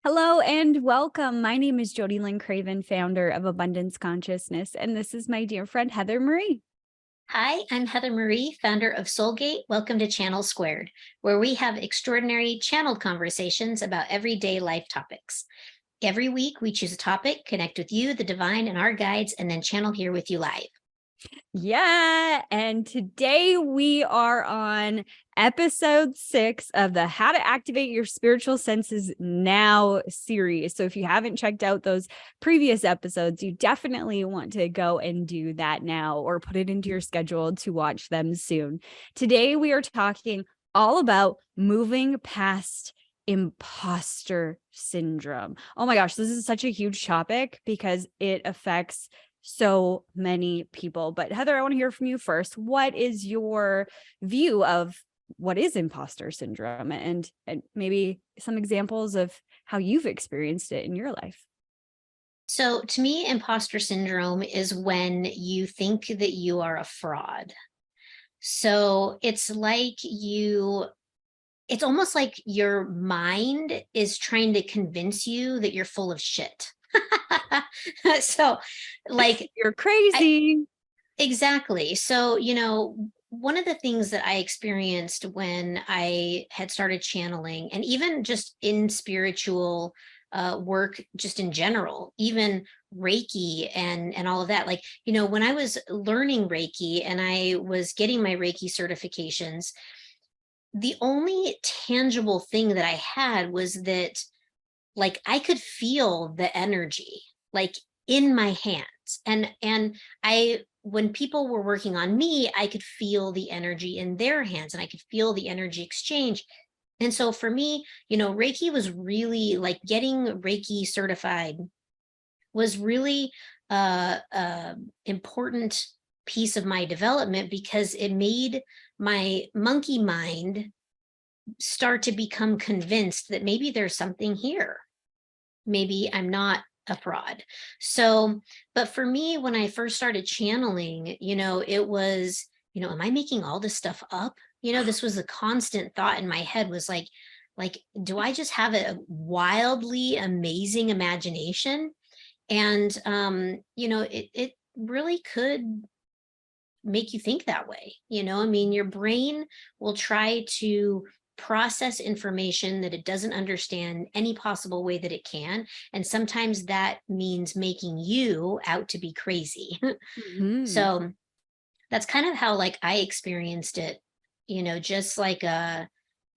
Hello and welcome. My name is Jody Lynn Craven, founder of Abundance Consciousness, and this is my dear friend Heather Marie. Hi, I'm Heather Marie, founder of Soulgate. Welcome to Channel Squared, where we have extraordinary channeled conversations about everyday life topics. Every week, we choose a topic, connect with you, the divine, and our guides, and then channel here with you live. Yeah, and today we are on episode 6 of the How to Activate Your Spiritual Senses Now series. So if you haven't checked out those previous episodes, you definitely want to go and do that now or put it into your schedule to watch them soon. Today we are talking all about moving past imposter syndrome. Oh my gosh, this is such a huge topic because it affects so many people. But Heather, I want to hear from you first. What is your view of what is imposter syndrome and maybe some examples of how you've experienced it in your life? So, to me, imposter syndrome is when you think that you are a fraud. So, it's almost like your mind is trying to convince you that you're full of shit. so, like, You're I, crazy. Exactly. So, one of the things that I experienced when I had started channeling, and even just in spiritual work, just in general, even Reiki and all of that, like, when I was learning Reiki and I was getting my Reiki certifications, the only tangible thing that I had was that, like, I could feel the energy, like, in my hands. And I when people were working on me, I could feel the energy in their hands and I could feel the energy exchange. And so for me, Reiki was really, like, getting Reiki certified was really important piece of my development because it made my monkey mind start to become convinced that maybe there's something here. Maybe I'm not a fraud. So, but for me, when I first started channeling, it was, am I making all this stuff up? This was a constant thought in my head, was like, do I just have a wildly amazing imagination? And it really could make you think that way. I mean, your brain will try to process information that it doesn't understand any possible way that it can, and sometimes that means making you out to be crazy. Mhm. So that's kind of how, like, I experienced it, just like a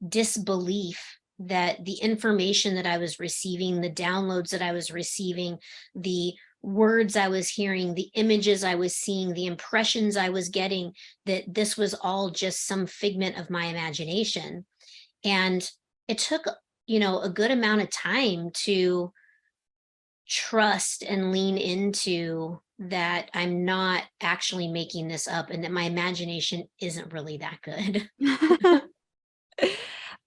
disbelief that the information that I was receiving, the downloads that I was receiving, the words I was hearing, the images I was seeing, the impressions I was getting, that this was all just some figment of my imagination. And it took, a good amount of time to trust and lean into that I'm not actually making this up and that my imagination isn't really that good.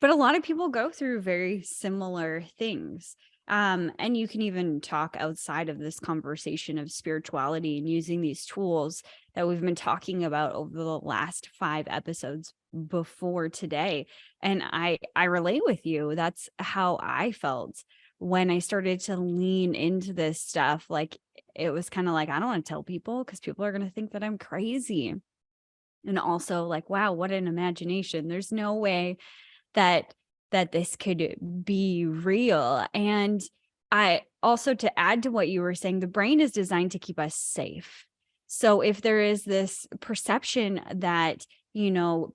But a lot of people go through very similar things. And you can even talk outside of this conversation of spirituality and using these tools that we've been talking about over the last 5 episodes before today. And I relate with you. That's how I felt when I started to lean into this stuff. Like it was kind of like, I don't want to tell people because people are going to think that I'm crazy. And also like, wow, what an imagination. There's no way that this could be real. And I also, to add to what you were saying, the brain is designed to keep us safe. So if there is this perception that,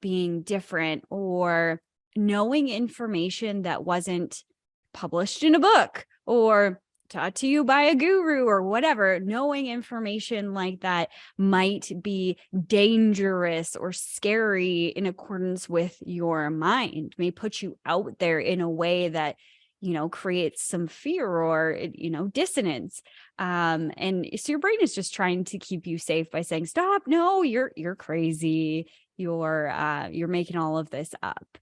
being different or knowing information that wasn't published in a book or taught to you by a guru or whatever, knowing information like that might be dangerous or scary in accordance with your mind, may put you out there in a way that, creates some fear or, dissonance. And so your brain is just trying to keep you safe by saying, stop, no, you're crazy. You're making all of this up.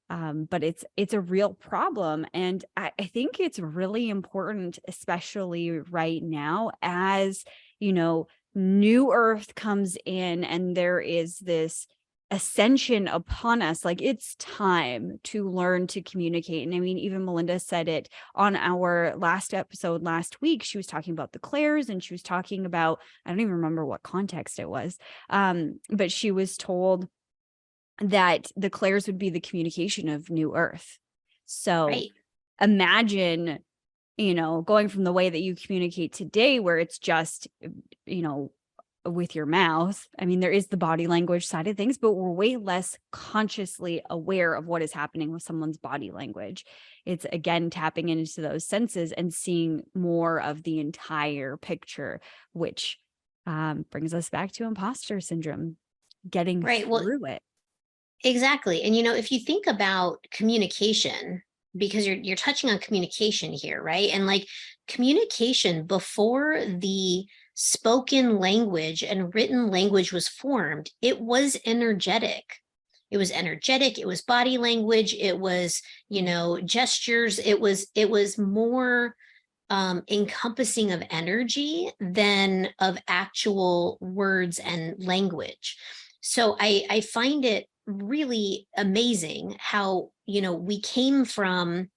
But it's a real problem. And I think it's really important, especially right now, as new earth comes in and there is this ascension upon us. Like, it's time to learn to communicate. And I mean, even Melinda said it on our last episode last week. She was talking about the clairs, and she was talking about, I don't even remember what context it was. But she was told that the clairs would be the communication of new earth. So Right. imagine, going from the way that you communicate today, where it's just, you know, with your mouth. I mean, there is the body language side of things, but we're way less consciously aware of what is happening with someone's body language. It's, again, tapping into those senses and seeing more of the entire picture, which brings us back to imposter syndrome, getting Right. Well, through it. exactly. And if you think about communication, because you're touching on communication here, right? And like communication before the spoken language and written language was formed, it was energetic. It was energetic, it was body language, it was, gestures, it was more encompassing of energy than of actual words and language. So I find it really amazing how, we came from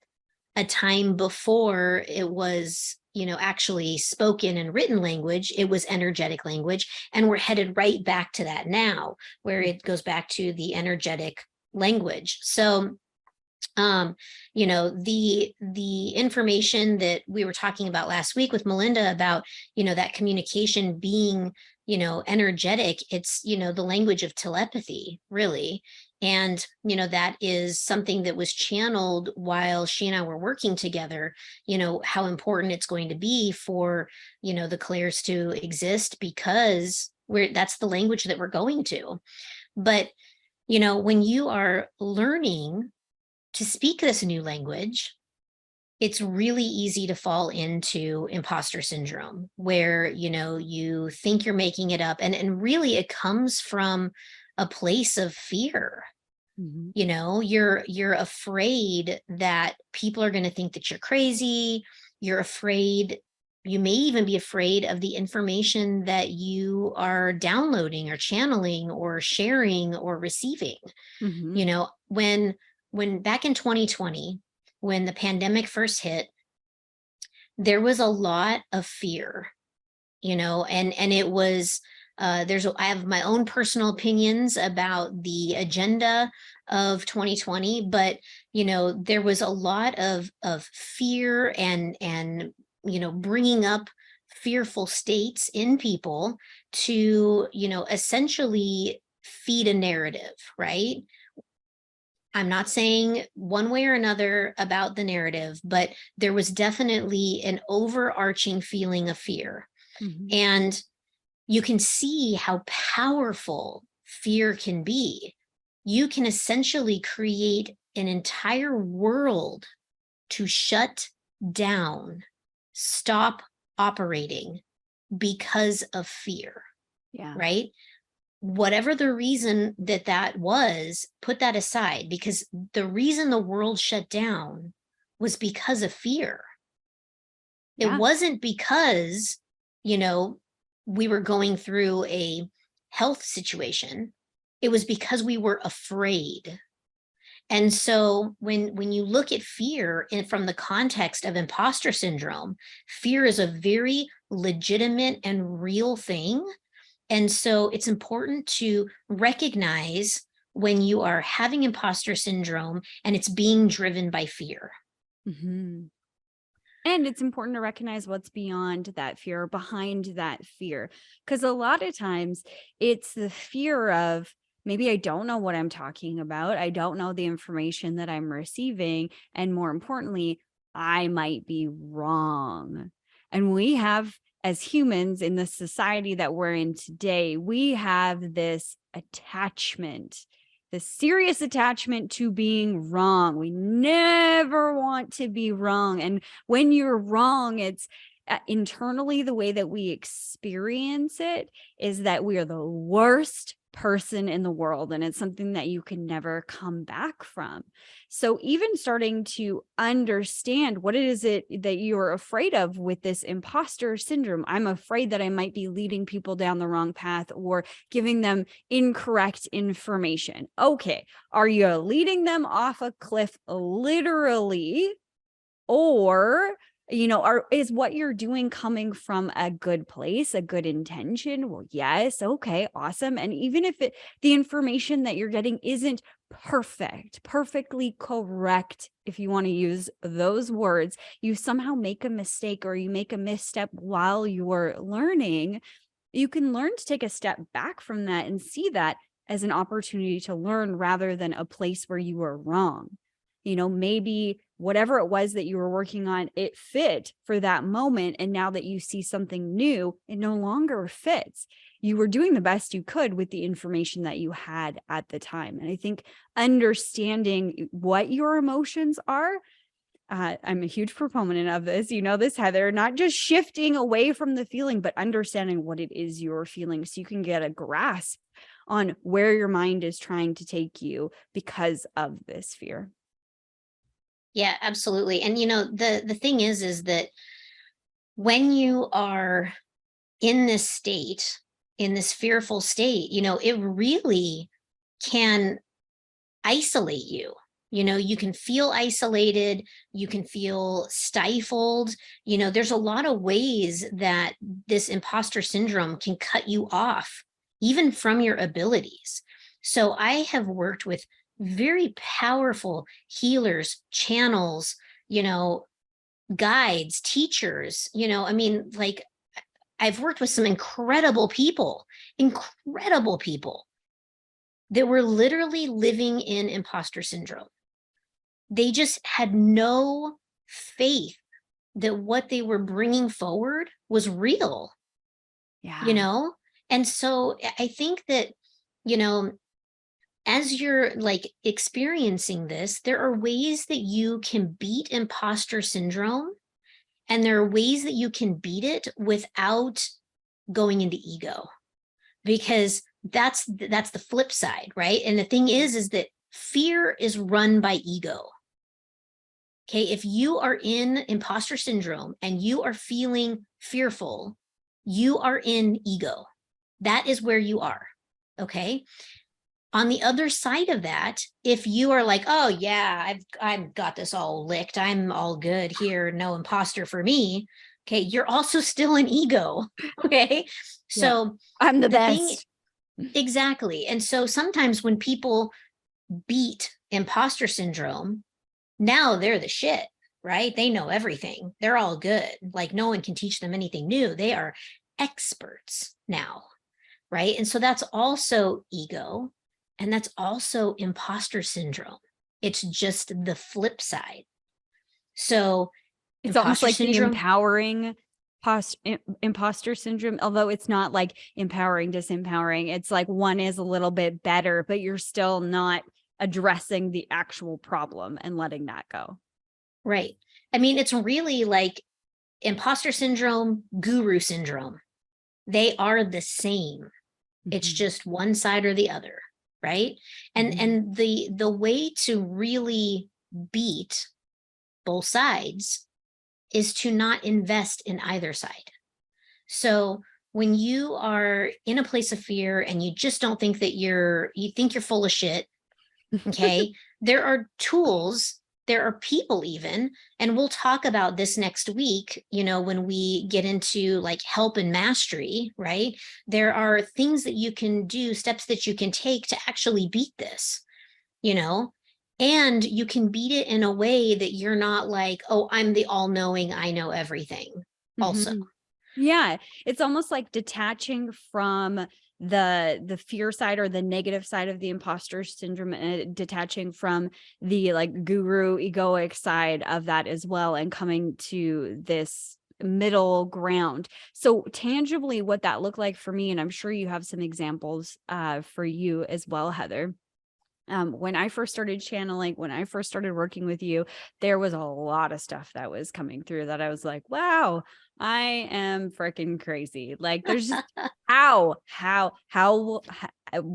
a time before it was, actually spoken and written language, it was energetic language. And we're headed right back to that now, where it goes back to the energetic language. So the information that we were talking about last week with Melinda about, that communication being, energetic, it's, the language of telepathy, really. And, that is something that was channeled while she and I were working together, how important it's going to be for, the clairs to exist, because that's the language that we're going to. But, when you are learning to speak this new language, it's really easy to fall into imposter syndrome, where you think you're making it up, and really it comes from a place of fear. Mhm. You're afraid that people are going to think that you're crazy. You're afraid, you may even be afraid of the information that you are downloading or channeling or sharing or receiving. Mhm. When back in 2020, when the pandemic first hit, there was a lot of fear, and it was, I have my own personal opinions about the agenda of 2020, but there was a lot of fear and bringing up fearful states in people to essentially feed a narrative, right? I'm not saying one way or another about the narrative, but there was definitely an overarching feeling of fear. Mhm. And you can see how powerful fear can be. You can essentially create an entire world to shut down, stop operating because of fear, Yeah. right? Whatever the reason that was, put that aside, because the reason the world shut down was because of fear. It Yeah. wasn't because, you know, we were going through a health situation. It was because we were afraid. And so when you look at fear from the context of imposter syndrome, fear is a very legitimate and real thing. And so it's important to recognize when you are having imposter syndrome and it's being driven by fear. Mhm. And it's important to recognize what's beyond that fear, behind that fear. Because a lot of times it's the fear of, maybe I don't know what I'm talking about. I don't know the information that I'm receiving. And more importantly, I might be wrong. And we have, as humans in the society that we're in today, we have this attachment, this serious attachment to being wrong. We never want to be wrong. And when you're wrong, it's internally, the way that we experience it is that we are the worst person in the world, and it's something that you can never come back from. So even starting to understand what it is that you're afraid of with this imposter syndrome. I'm afraid that I might be leading people down the wrong path or giving them incorrect information. Okay, are you leading them off a cliff literally, or is what you're doing coming from a good place, a good intention? Well, yes. Okay, awesome. And even if the information that you're getting isn't perfectly correct, if you want to use those words, you somehow make a mistake or you make a misstep while you're learning, you can learn to take a step back from that and see that as an opportunity to learn rather than a place where you were wrong. Maybe whatever it was that you were working on, it fit for that moment. And now that you see something new, it no longer fits. You were doing the best you could with the information that you had at the time. And I think understanding what your emotions are, I'm a huge proponent of this. You know this, Heather, not just shifting away from the feeling, but understanding what it is you're feeling so you can get a grasp on where your mind is trying to take you because of this fear. Yeah, absolutely. And the thing is that when you are in this state, in this fearful state, it really can isolate you. You can feel isolated, you can feel stifled. There's a lot of ways that this imposter syndrome can cut you off, even from your abilities. So I have worked with very powerful healers, channels, guides, teachers, like I've worked with some incredible people that were literally living in imposter syndrome. They just had no faith that what they were bringing forward was real, Yeah. And so I think that, you know, as you're like experiencing this, there are ways that you can beat imposter syndrome, and there are ways that you can beat it without going into ego, because that's the flip side, right? And the thing is that fear is run by ego. Okay, if you are in imposter syndrome and you are feeling fearful, you are in ego. That is where you are. Okay. On the other side of that, if you are like, oh yeah, I've got this all licked, I'm all good here, no imposter for me. Okay, you're also still an ego. Okay. Yeah. So I'm the the thing, best. exactly. And so sometimes when people beat imposter syndrome, now they're the shit, right? They know everything. They're all good. Like no one can teach them anything new. They are experts now, right? And so that's also ego, and that's also imposter syndrome. It's just the flip side. So It's almost imposter like the syndrome, empowering imposter syndrome, although it's not like empowering, disempowering. It's like one is a little bit better, but you're still not addressing the actual problem and letting that go. right? I mean, it's really like imposter syndrome, guru syndrome. They are the same. It's Mhm. just one side or the other, right? And Mhm. and the way to really beat both sides is to not invest in either side. So when you are in a place of fear and you just don't think that you think you're full of shit, okay, there are tools, there are people even, and we'll talk about this next week, when we get into like help and mastery, right? There are things that you can do, steps that you can take to actually beat this, you know, and you can beat it in a way that you're not like, oh, I'm the all knowing, I know everything also. Mhm. Yeah, it's almost like detaching from the fear side or the negative side of the imposter syndrome, and detaching from the like guru egoic side of that as well, and coming to this middle ground. So tangibly what that looked like for me, and I'm sure you have some examples for you as well, Heather. When I first started channeling, when I first started working with you, there was a lot of stuff that was coming through that I was like, wow, I am freaking crazy. Like there's just how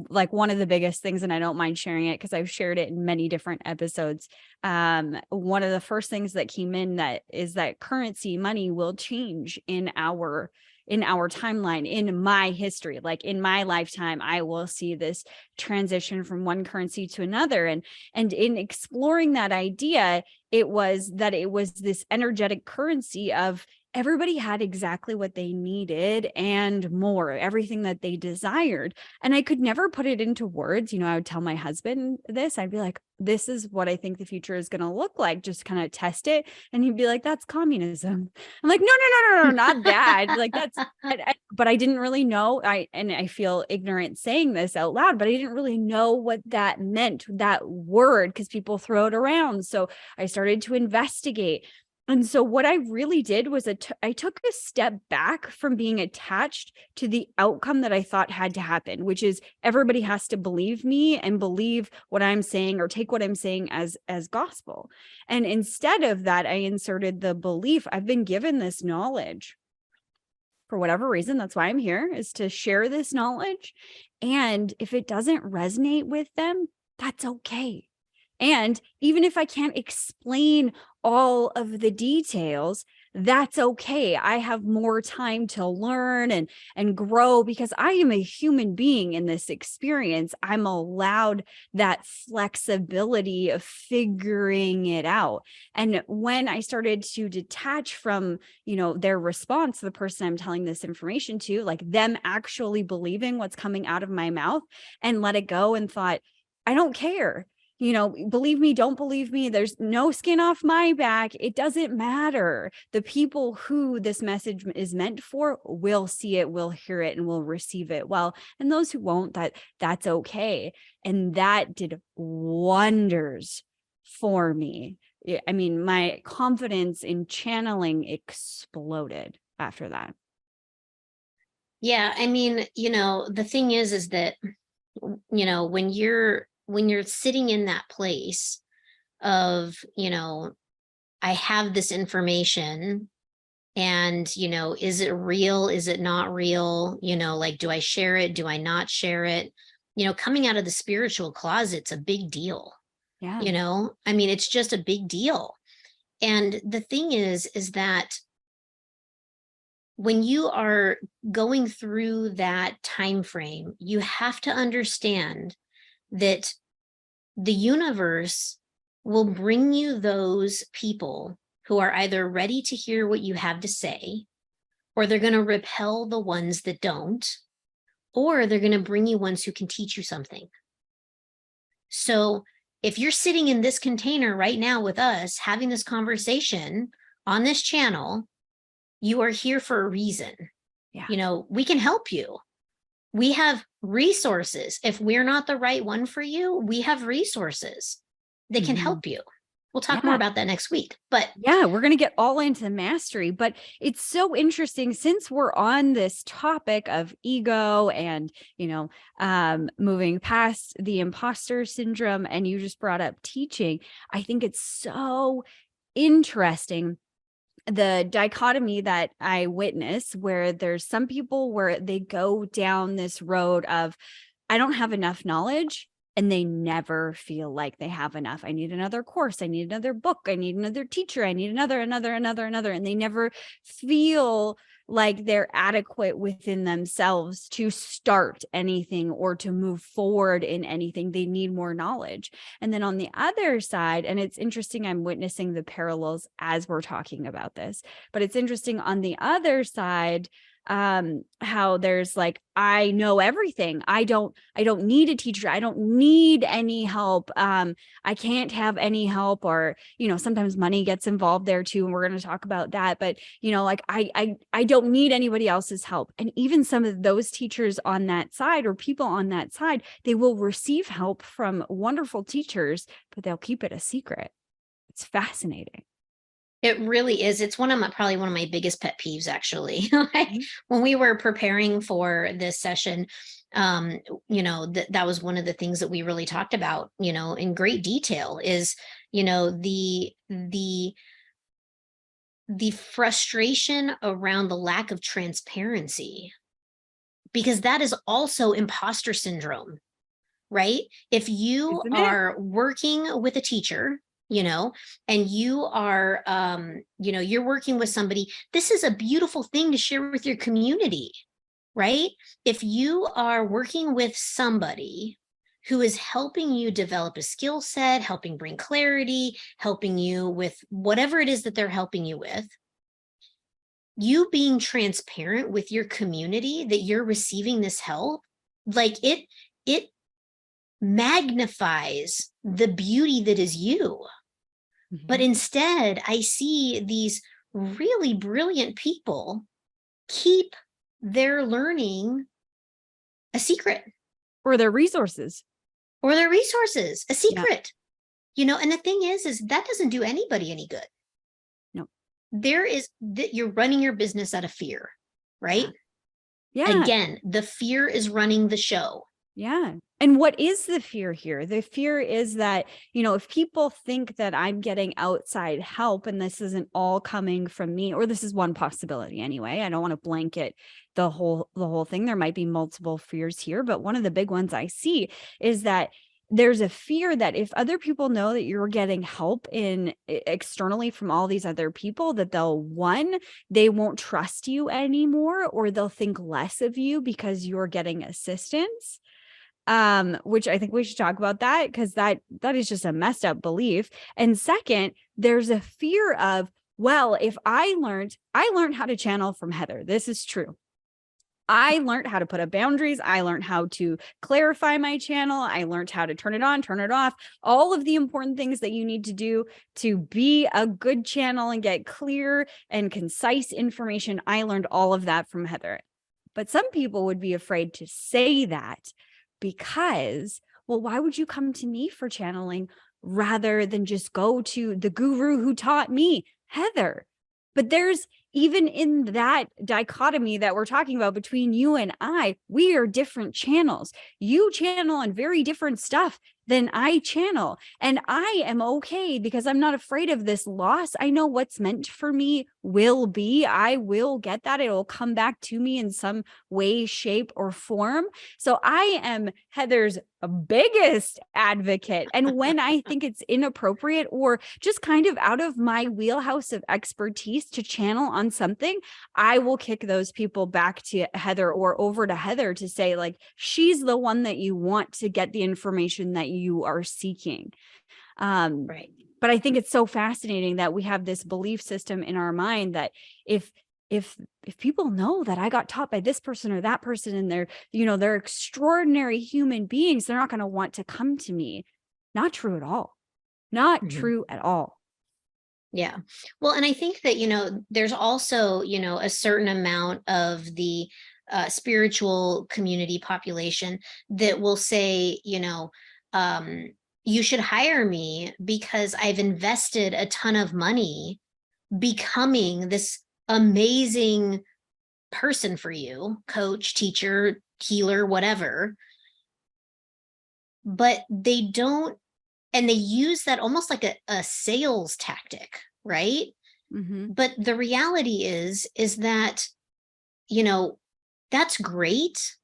like one of the biggest things, and I don't mind sharing it because I've shared it in many different episodes. One of the first things that came in that is that currency, money will change in our timeline, in my history, like in my lifetime, I will see this transition from one currency to another. And in exploring that idea, it was this energetic currency of everybody had exactly what they needed and more, everything that they desired. And I could never put it into words. I would tell my husband this. I'd be like, this is what I think the future is going to look like. Just kind of test it. And he'd be like, that's communism. I'm like, no, not that. Like but I didn't really know. I feel ignorant saying this out loud, but I didn't really know what that meant, that word, because people throw it around. So I started to investigate. And so what I really did was I took a step back from being attached to the outcome that I thought had to happen, which is everybody has to believe me and believe what I'm saying or take what I'm saying as gospel. And instead of that, I inserted the belief I've been given this knowledge for whatever reason. That's why I'm here, is to share this knowledge. And if it doesn't resonate with them, that's okay. And even if I can't explain all of the details, that's okay. I have more time to learn and grow because I am a human being in this experience. I'm allowed that flexibility of figuring it out. And when I started to detach from, their response, the person I'm telling this information to, like them actually believing what's coming out of my mouth, and let it go and thought, I don't care. Believe me, don't believe me. There's no skin off my back. It doesn't matter. The people who this message is meant for will see it, will hear it, and will receive it well. And those who won't, that's okay. And that did wonders for me. I mean, my confidence in channeling exploded after that. Yeah, I mean, the thing is that, when you're sitting in that place of, I have this information and, is it real? Is it not real? Like, do I share it? Do I not share it? Coming out of the spiritual closet's a big deal. Yeah. I mean, it's just a big deal. And the thing is that when you are going through that time frame, you have to understand that the universe will bring you those people who are either ready to hear what you have to say, or they're going to repel the ones that don't, or they're going to bring you ones who can teach you something. So if you're sitting in this container right now with us having this conversation on this channel, you are here for a reason. Yeah. We can help you. We have resources. If we're not the right one for you, we have resources that can Mhm. help you. We'll talk more Yeah. about that next week. But Yeah, we're going to get all into mastery, but it's so interesting since we're on this topic of ego and, moving past the imposter syndrome, and you just brought up teaching. I think it's so interesting, the dichotomy that I witness, where there's some people where they go down this road of, I don't have enough knowledge, and they never feel like they have enough. I need another course. I need another book. I need another teacher. I need another. And they never feel like they're adequate within themselves to start anything or to move forward in anything. They need more knowledge. And then on the other side, and it's interesting, I'm witnessing the parallels as we're talking about this, but it's interesting on the other side, how there's like, I know everything. I don't need a teacher. I don't need any help. I can't have any help, or sometimes money gets involved there too, and we're going to talk about that. But like, I don't need anybody else's help. And even some of those teachers on that side, or people on that side, they will receive help from wonderful teachers, but they'll keep it a secret. It's fascinating. it really is. It's probably one of my biggest pet peeves, actually. Like, Mhm. when we were preparing for this session, that was one of the things that we really talked about, in great detail, is, the frustration around the lack of transparency because that is also imposter syndrome, right? If you Isn't it? are working with a teacher, and you are, you're working with somebody, this is a beautiful thing to share with your community, right? If you are working with somebody who is helping you develop a skill set, helping bring clarity, helping you with whatever it is that they're helping you with, you being transparent with your community that you're receiving this help, like it magnifies the beauty that is you. But Mhm. instead, I see these really brilliant people keep their learning a secret, Or their resources. or their resources a Yeah. secret. And the thing is that doesn't do anybody any good. No. There is that you're running your business out of fear, right? Yeah. Yeah. Again, the fear is running the show. Yeah. And what is the fear here? The fear is that, if people think that I'm getting outside help and this isn't all coming from me, or this is one possibility anyway. I don't want to blanket the whole thing. There might be multiple fears here, but one of the big ones I see is that there's a fear that if other people know that you're getting help externally from all these other people, that they won't trust you anymore, or they'll think less of you because you're getting assistance. Which I think we should talk about that, because that is just a messed up belief. And second, there's a fear of, well, if I learned how to channel from Heather. This is true. I learned how to put up boundaries. I learned how to clarify my channel. I learned how to turn it on, turn it off, all of the important things that you need to do to be a good channel and get clear and concise information. I learned all of that from Heather. But some people would be afraid to say that because, well, why would you come to me for channeling rather than just go to the guru who taught me, Heather? But there's, even in that dichotomy that we're talking about between you and I, we are different channels. You channel on very different stuff than I channel. And I am okay because I'm not afraid of this loss. I know what's meant for me will be. I will get that. It'll come back to me in some way, shape, or form. So I am Heather's biggest advocate. And when I think it's inappropriate or just kind of out of my wheelhouse of expertise to channel on something, I will kick those people back to Heather or over to Heather to say, like, she's the one that you want to get the information that you are seeking. Right. But I think it's so fascinating that we have this belief system in our mind that if if people know that I got taught by this person or that person, and they're extraordinary human beings, they're not going to want to come to me. Not true at all. Not Mhm. true at all. Yeah. Well, and I think that, there's also, a certain amount of the spiritual community population that will say, um, you should hire me because I've invested a ton of money becoming this amazing person for you, coach, teacher, healer, whatever. But they don't, and they use that almost like a sales tactic, right? Mm-hmm. But the reality is that, you know, that's great.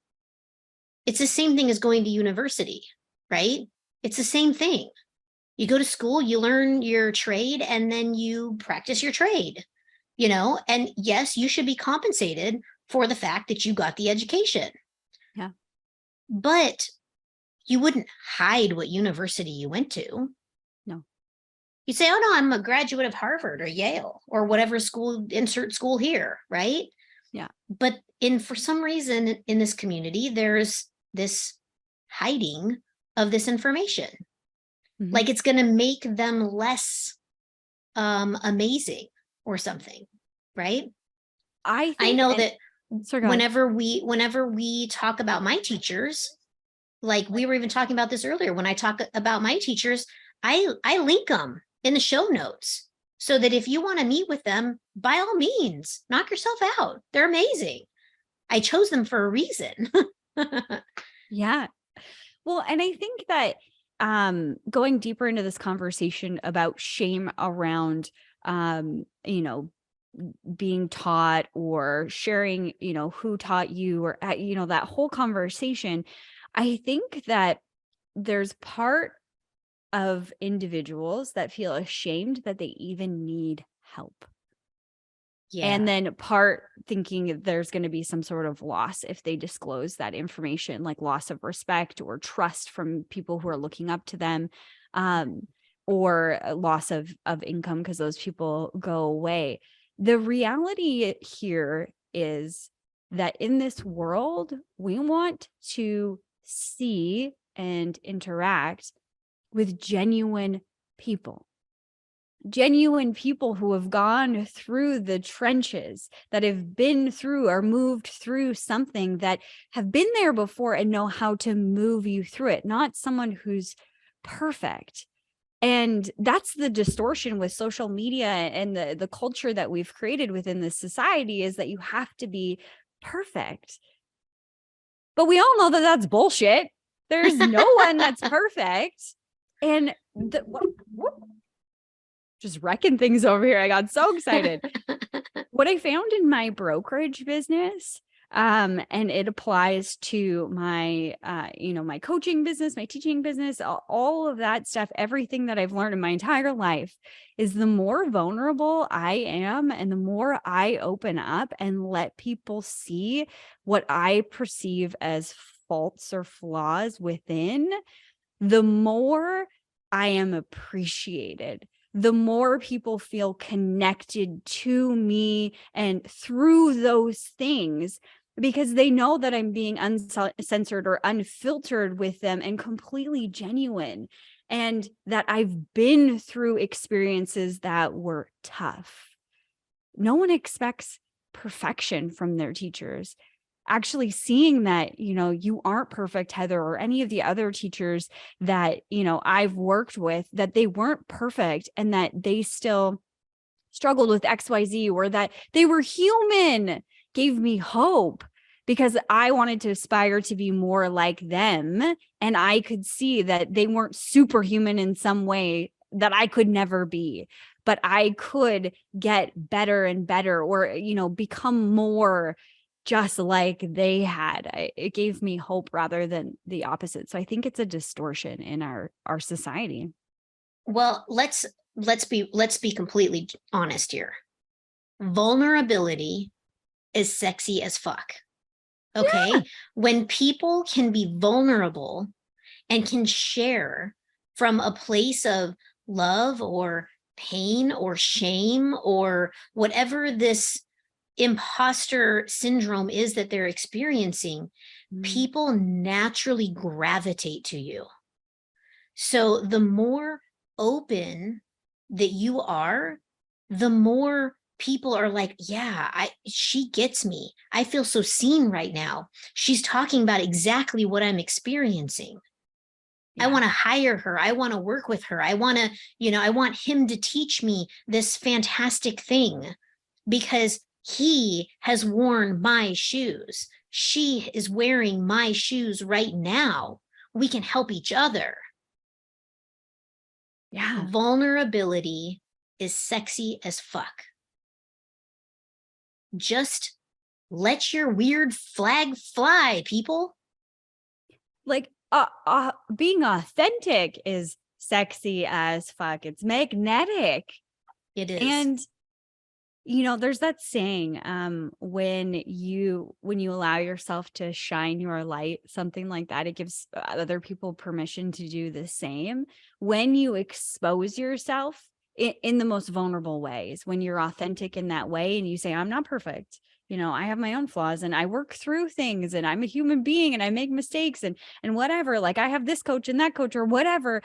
It's the same thing as going to university, right? It's the same thing. You go to school, you learn your trade, and then you practice your trade, and yes, you should be compensated for the fact that you got the education. Yeah. But you wouldn't hide what university you went to. No. You'd say, oh no, I'm a graduate of Harvard or Yale or whatever school, insert school here, right? Yeah. But for some reason in this community, there's this hiding of this information. Mm-hmm. Like it's going to make them less amazing or something, right? I I think, know and that sorry, go ahead. whenever we talk about my teachers, like we were even talking about this earlier, when I talk about my teachers, I link them in the show notes so that if you want to meet with them, by all means, knock yourself out. They're amazing. I chose them for a reason. Yeah. Well, and I think that going deeper into this conversation about shame around, um, you know, being taught or sharing, who taught you, or, that whole conversation. I think that there's part of individuals that feel ashamed that they even need help. And Yeah. then part thinking there's going to be some sort of loss if they disclose that information, like loss of respect or trust from people who are looking up to them, um, or a loss of income because those people go away. The reality here is that in this world, we want to see and interact with genuine people who have gone through the trenches, that have been through or moved through something, that have been there before and know how to move you through it, not someone who's perfect. And that's the distortion with social media and the culture that we've created within this society, is that you have to be perfect. But we all know that that's bullshit. There's no one that's perfect. And just wrecking things over here. I got so excited. What I found in my brokerage business, and it applies to my, my coaching business, my teaching business, all of that stuff, everything that I've learned in my entire life, is the more vulnerable I am and the more I open up and let people see what I perceive as faults or flaws within, the more I am appreciated, the more people feel connected to me and through those things, because they know that I'm being uncensored or unfiltered with them and completely genuine, and that I've been through experiences that were tough. No one expects perfection from their teachers. Actually seeing that, you aren't perfect, Heather, or any of the other teachers that, I've worked with, that they weren't perfect and that they still struggled with XYZ, or that they were human, gave me hope, because I wanted to aspire to be more like them. And I could see that they weren't superhuman in some way that I could never be, but I could get better and better, or, become more just like they had. It gave me hope rather than the opposite. So I think it's a distortion in our society. Well, let's be completely honest here. Vulnerability is sexy as fuck. Okay? When people can be vulnerable and can share from a place of love or pain or shame or whatever this imposter syndrome is that they're experiencing, people naturally gravitate to you. So the more open that you are, the more people are like, yeah, she gets me. I feel so seen right now. She's talking about exactly what I'm experiencing. I Yeah. want to hire her. I want to work with her. I want to, I want him to teach me this fantastic thing because he has worn my shoes. She is wearing my shoes right now. We can help each other. Yeah. Vulnerability is sexy as fuck. Just let your weird flag fly, people. Like, being authentic is sexy as fuck. It's magnetic. It is. And there's that saying, when you allow yourself to shine your light, something like that, it gives other people permission to do the same. When you expose yourself in the most vulnerable ways, when you're authentic in that way and you say, I'm not perfect, I have my own flaws and I work through things and I'm a human being and I make mistakes and whatever, like I have this coach and that coach or whatever,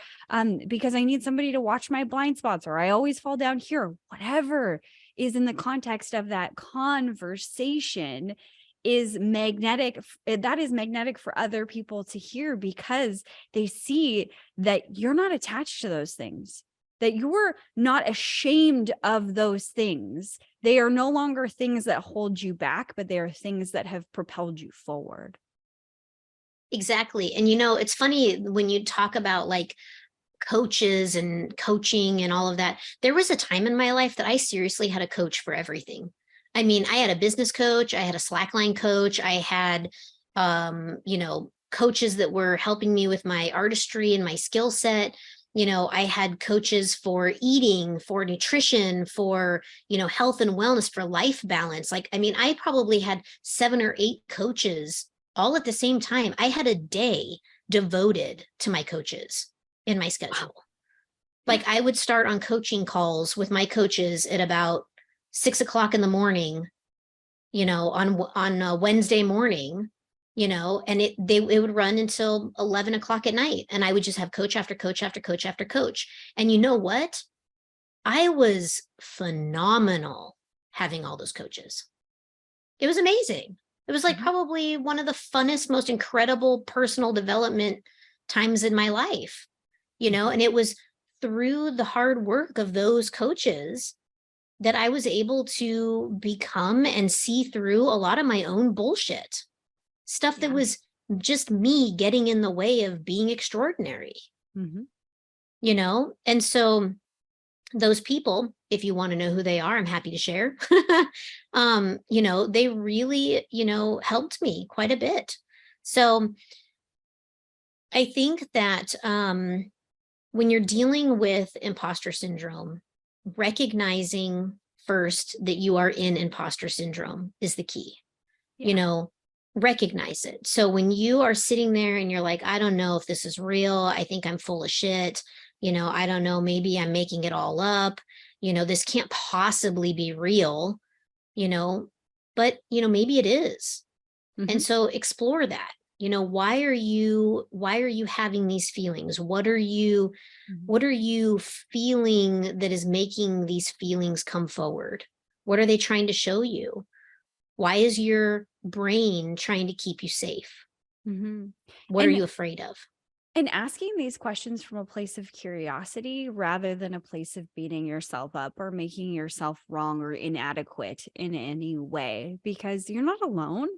because I need somebody to watch my blind spots, or I always fall down here, whatever is in the context of that conversation, is magnetic. That is magnetic for other people to hear, because they see that you're not attached to those things, that you're not ashamed of those things. They are no longer things that hold you back, but they are things that have propelled you forward. Exactly. And it's funny when you talk about like coaches and coaching and all of that, there was a time in my life that I seriously had a coach for everything. I mean, I had a business coach, I had a slackline coach, I had, coaches that were helping me with my artistry and my skill set. I had coaches for eating, for nutrition, for, health and wellness, for life balance. Like, I mean, I probably had 7 or 8 coaches all at the same time. I had a day devoted to my coaches in my schedule. Like, I would start on coaching calls with my coaches at about 6 o'clock in the morning, on a Wednesday morning, and it would run until 11 o'clock at night. And I would just have coach after coach after coach after coach. And you know what? I was phenomenal having all those coaches. It was amazing. It was like probably one of the funnest, most incredible personal development times in my life, and it was through the hard work of those coaches that I was able to become and see through a lot of my own bullshit stuff that Yeah. was just me getting in the way of being extraordinary, Mm-hmm. And so those people, if you want to know who they are, I'm happy to share. They really, helped me quite a bit. So I think that when you're dealing with imposter syndrome, recognizing first that you are in imposter syndrome is the key. Yeah. Recognize it. So when you are sitting there and you're like, I don't know if this is real, I think I'm full of shit, I don't know, maybe I'm making it all up, this can't possibly be real, but maybe it is. Mm-hmm. And so explore that. Why are you having these feelings? What are you feeling that is making these feelings come forward? What are they trying to show you? Why is your brain trying to keep you safe? Mm-hmm. What are And you afraid of? And asking these questions from a place of curiosity rather than a place of beating yourself up or making yourself wrong or inadequate in any way, because you're not alone.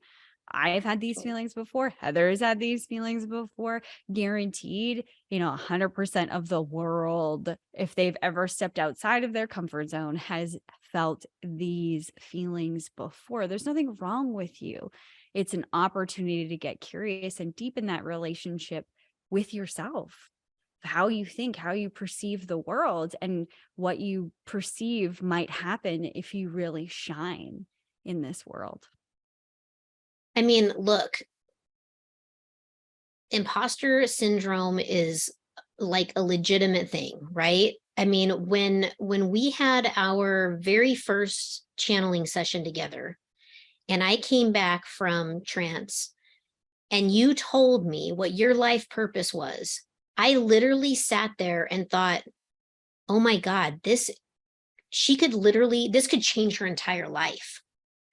I've had these feelings before. Heather's had these feelings before. Guaranteed, 100% of the world, if they've ever stepped outside of their comfort zone, has felt these feelings before. There's nothing wrong with you. It's an opportunity to get curious and deepen that relationship with yourself, how you think, how you perceive the world, and what you perceive might happen if you really shine in this world. I mean, look, imposter syndrome is like a legitimate thing, right? I mean, when we had our very first channeling session together and I came back from trance and you told me what your life purpose was, I literally sat there and thought, oh my God, this could change her entire life.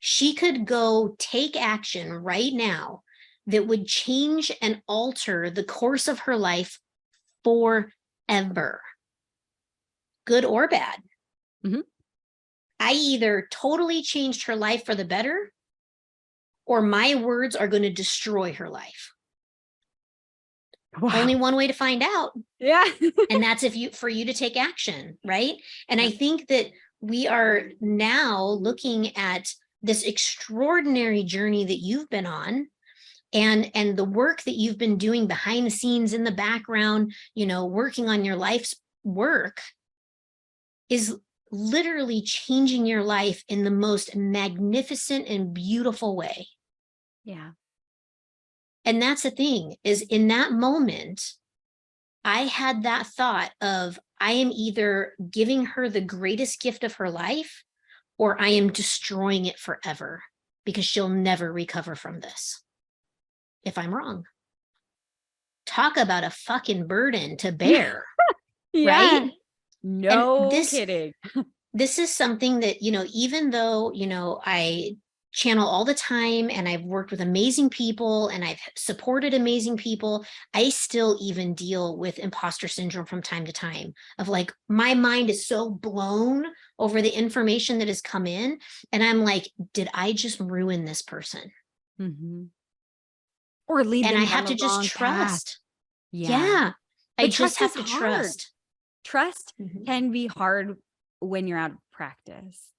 She could go take action right now that would change and alter the course of her life forever, good or bad. Mm-hmm. I either totally changed her life for the better or my words are going to destroy her life. Only Wow. one way to find out. Yeah. And that's for you to take action, right? And Yeah. I think that we are now looking at this extraordinary journey that you've been on, and the work that you've been doing behind the scenes in the background, working on your life's work is literally changing your life in the most magnificent and beautiful way. Yeah. And that's the thing, is in that moment, I had that thought of, I am either giving her the greatest gift of her life or I am destroying it forever because she'll never recover from this if I'm wrong. Talk about a fucking burden to bear, Yeah. right? And No kidding. this is something that, even though, I channel all the time and I've worked with amazing people and I've supported amazing people, I still even deal with imposter syndrome from time to time of like, my mind is so blown over the information that has come in. And I'm like, did I just ruin this person? Mm-hmm. Or lead And them I down have the to just wrong path. trust. Yeah. Yeah. I But just trust have is to hard. trust. Trust Mhm. can be hard when you're out of practice.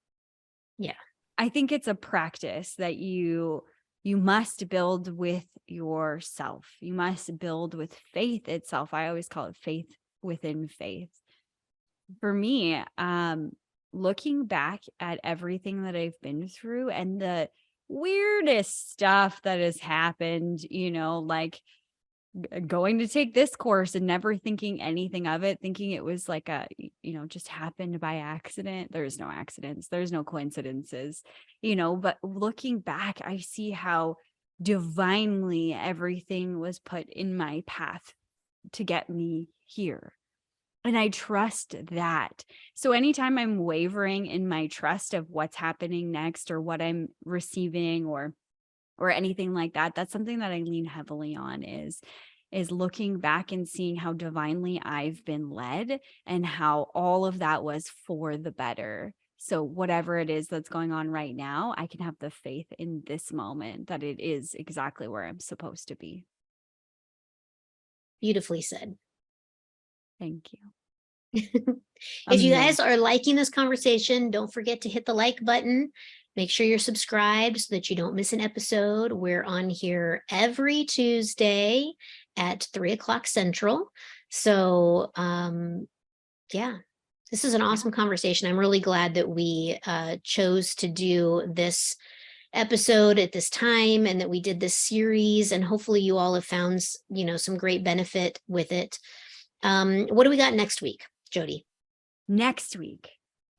Yeah. I think it's a practice that you must build with yourself. You must build with faith itself. I always call it faith within faith. For me, looking back at everything that I've been through and the weirdest stuff that has happened, like going to take this course and never thinking anything of it, thinking it was like just happened by accident. There's no accidents, there's no coincidences, but looking back, I see how divinely everything was put in my path to get me here. And I trust that. So anytime I'm wavering in my trust of what's happening next or what I'm receiving or anything like that, that's something that I lean heavily on is looking back and seeing how divinely I've been led and how all of that was for the better. So whatever it is that's going on right now, I can have the faith in this moment that it is exactly where I'm supposed to be. Beautifully said. Thank you. If you guys Amazing. are liking this conversation, don't forget to hit the like button. Make sure you're subscribed so that you don't miss an episode. We're on here every Tuesday at 3 o'clock Central. So, yeah, this is an Yeah. awesome conversation. I'm really glad that we chose to do this episode at this time and that we did this series. And hopefully, you all have found, some great benefit with it. What do we got next week, Jody? Next week,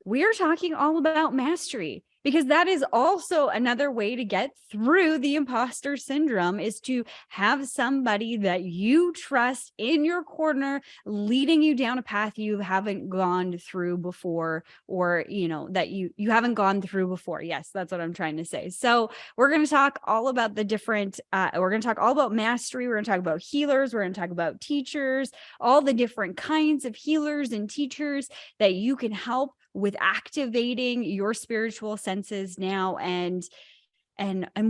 we are talking all about mastery because that is also another way to get through the imposter syndrome is to have somebody that you trust in your corner leading you down a path you haven't gone through before or that you haven't gone through before. Yes, that's what I'm trying to say. So we're going to talk all about the different we're going to talk all about mastery. We're going to talk about healers, we're going to talk about teachers, all the different kinds of healers and teachers that you can help with activating your spiritual senses now and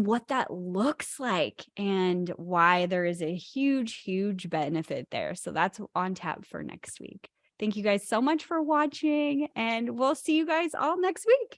what that looks like and why there is a huge benefit there. So that's on tap for next week. Thank you guys so much for watching and we'll see you guys all next week.